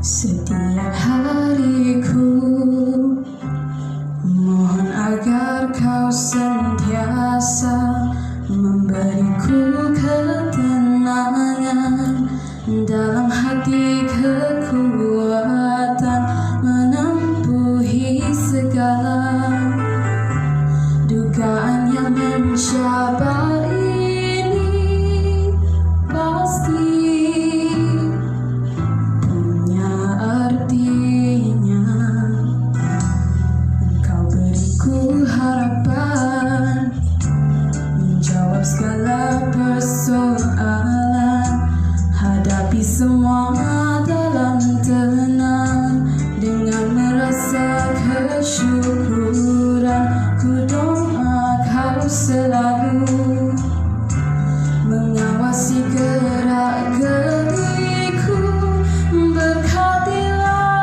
Setiap hariku mohon agar kau sentiasa memberiku ketenangan dalam hati, kekuatan menempuhi segala dugaan yang mencabar ini. Pasti segala persoalan, hadapi semua dalam tenang dengan merasa kesyukuran. Ku doa kau selalu mengawasi gerak geriku, berkatilah.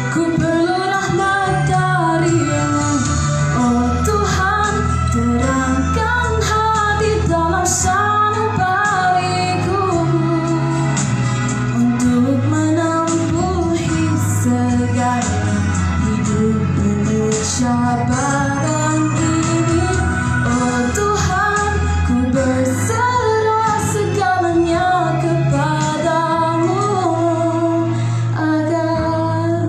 Ku perlu rahmat darimu, oh Tuhan. Terangkan hati dalam sanubariku untuk menempuhi segala hidup penuh cabaran ini. Oh Tuhan, ku berserah segalanya kepadamu agar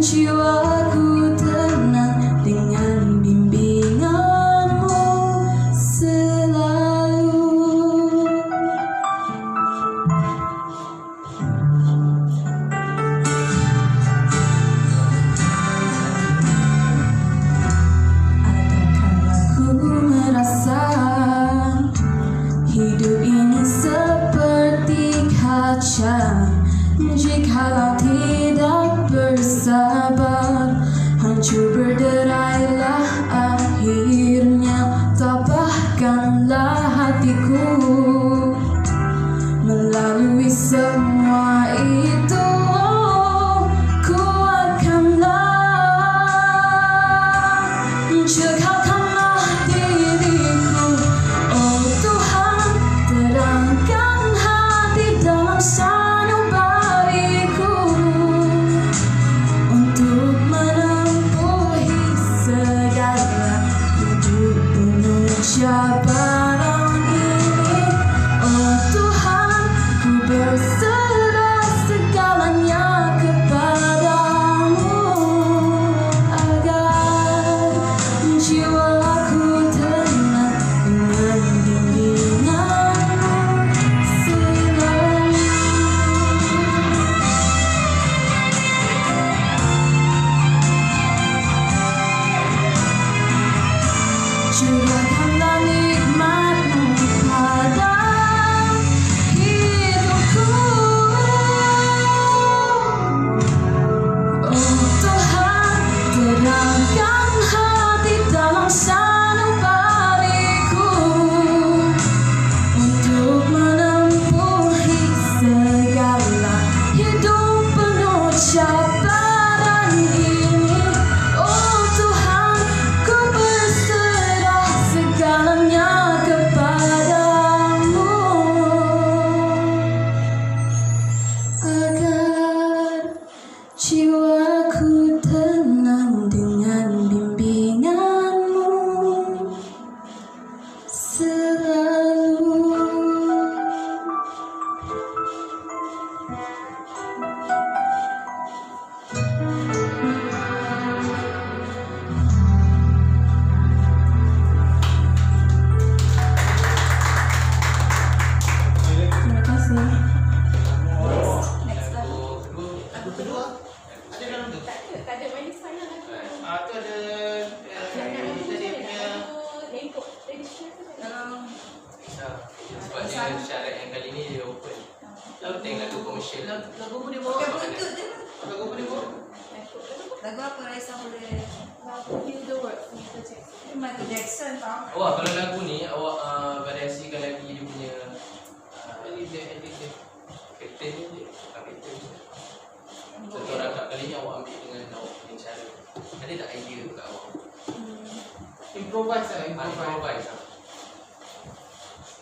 jiwaku tenang dengan bimbingan. Hidup ini seperti kaca, jikalau tidak bersabar, hancur berderailah akhirnya. Tabahkanlah hatiku melalui semua itu. Kuatkanlah, cekakkanlah diriku, oh Tuhan. Terangkan hati dalam sanubariku untuk menempuhi segala hidup penuh cabaran ini. Oh Tuhan, ku berserah segalanya kepadamu agar jiwaku tenang dengan bimbinganmu selalu. Curahkanlah nikmat-Mu pada hidupku, oh Tuhan. Terangkan hati dalam sanubariku untuk menempuhi segala hidup penuh cabaran ini. Oh Tuhan, ku berserah segalanya kepadamu agar jiwaku tenang dengan bimbingan-Mu selalu. Terima kasih. Lagu kedua ada dalam tu? Tak ada manis mana lagi. Tu ada tadi punya Lengkok tradisional tu kan. Sebabnya syarat yang kali ni dia open. Penting lagu komersial. lagu pun dia bawa. Bukan buntut je. Lagu pun dia bawa. Lengkok. Lagu apa Raisa boleh? Heal the World, Michael Jackson. Michael Jackson tau. Awak kalau lagu ni, awak variasikan lagi dia punya pattern ni. Satu rangkap kali ni awak ambil dengan awak punya cara. Ada tak idea kat awak? Improvise lah, Improvise lah.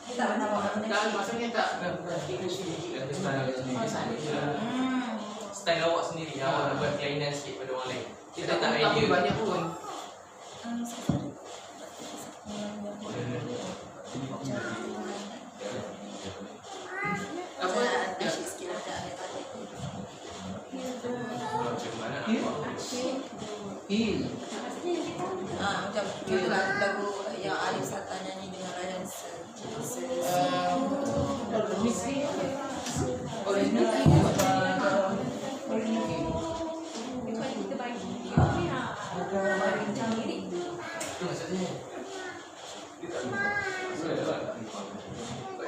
Dia tak pernah buat benda Tak, ni. maksudnya tak Style awak sendiri, awak nak buat kelainan sikit pada orang lain. Kita tak tak idea. banyak pun. Apa? Asyik sikit lah tak ada tadi. Macam mana nak buat? Heal. Macam contoh lagu yang Alif Sata nyanyi dengan Ryan Kita bagi. macam lirik. Itu maksudnya.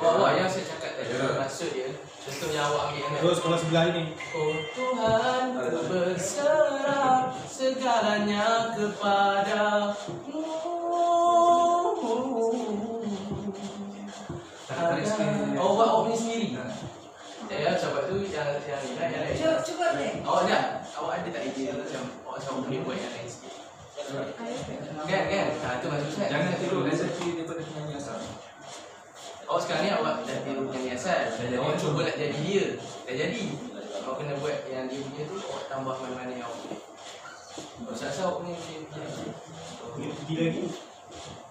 Awak yang saya cakap tadi, maksud dia, contohnya awak ambil kan. Terus sekolah sebelah ini. Oh Tuhan, ku berserah segalanya kepadamu. Awak punya sendiri. Ya, sebab tu yang ni lah, yang lain. Cuba boleh. Awak ada tak idea macam awak sama boleh buat yang lain sikit? Kan? Itu maksud saya. Jangan tiru resepi daripada penyanyi asal. Awak sekarang ni awak dah tiru penyanyi asal. Awak cuba nak jadi dia. Dah jadi. Awak kena buat yang dia punya tu, awak tambah mana-mana yang awak boleh. Awak rasa awak punya Boleh pergi lagi.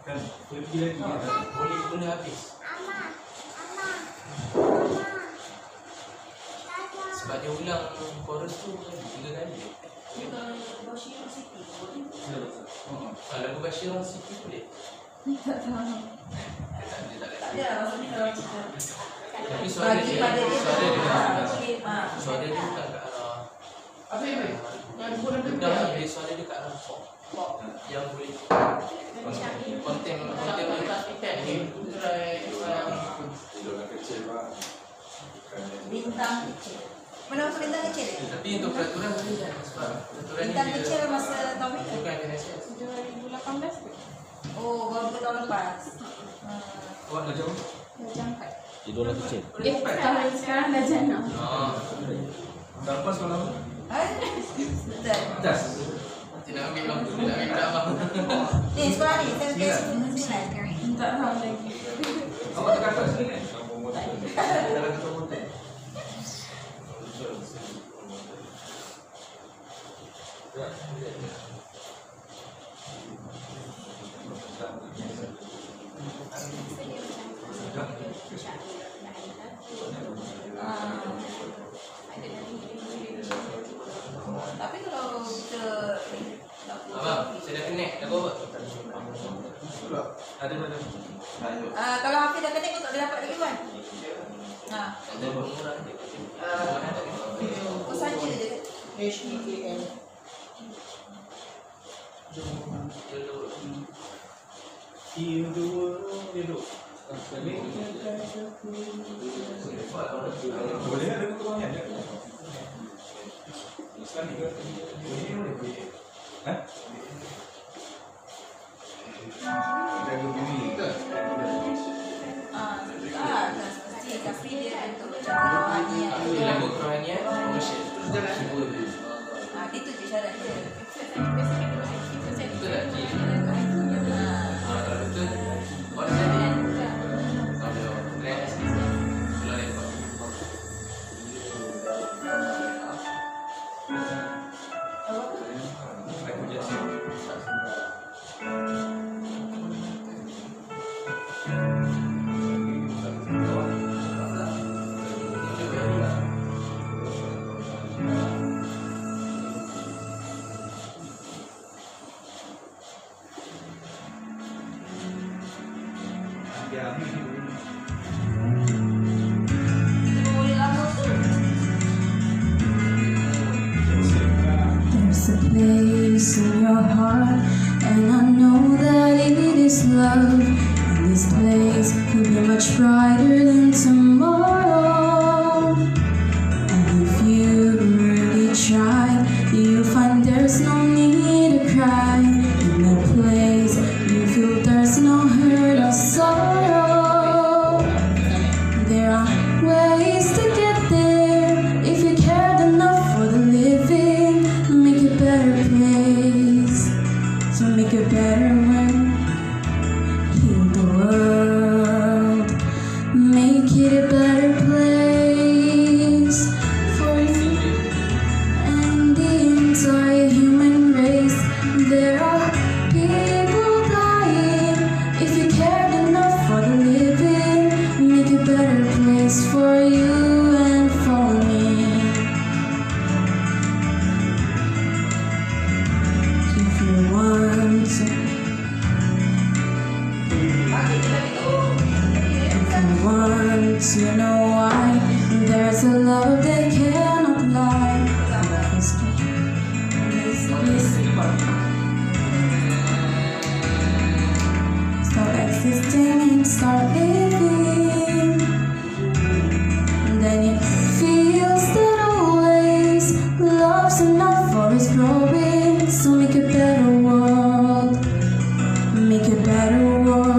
Kan? Boleh pergi lagi. boleh guna habis. Sebab dia ulang chorus tu 3 kali. Kalau Bashir City boleh. Kalau lagu Bashir City boleh. Tak tahu. Dia tak Tak ada. ada maksudnya kalau kita Tapi suara bagi dia, pada dia suara dia, boleh. suara dia bukan kat arah. Apa ini? Yang bukan Bukan, dia suara dia kat arah pop. Yang boleh konten Bintang kecil. Mana masuk bintang kecil? Tapi untuk peraturan boleh kan? Sebab peraturan Bintang ni kecil dia masa tahun itu. bukan NSS. 2018 ke? Oh, baru 2 tahun lepas. Awak dah jauh? Jam 4. Idola kecil. Sekarang dah jam 6. Dah lepas sekolah apa? Betul. Das. Tidak ambil bang, tidak ambil budak bang. Ni sekolah ni, saya sembilan. Tak tahu lagi. Awak dekat atas ni kan? Tapi kalau kita Abang, saya dah connect, dah cover. Ada mana? kalau Hafiz dah connect kau tak boleh dapat lagi kan? Ada pengurang dia. Kau saja je. HEAN. Heal the world. Duduk. Boleh ada kewangan tak? Sekali ke? Hah? Jaga bumi ke? Mesti tapi dia untuk macam kerohanian. Dia lagu kerohanian, commercial. Semua tu. Itu je syarat dia. Betul tak? Kalau betul, awak dah jadi. Kalau trend, kalau rekod. Aku jadi. Boleh lama tu. There's a place in your heart, and I know that it is love. And this place could be much brighter than tomorrow. And if you really try, you'll find there's no need to cry. Want to know why there's a love that cannot lie. Stop existing and start living. And then it feels that always love's enough for its growing. So make a better world. Make a better world.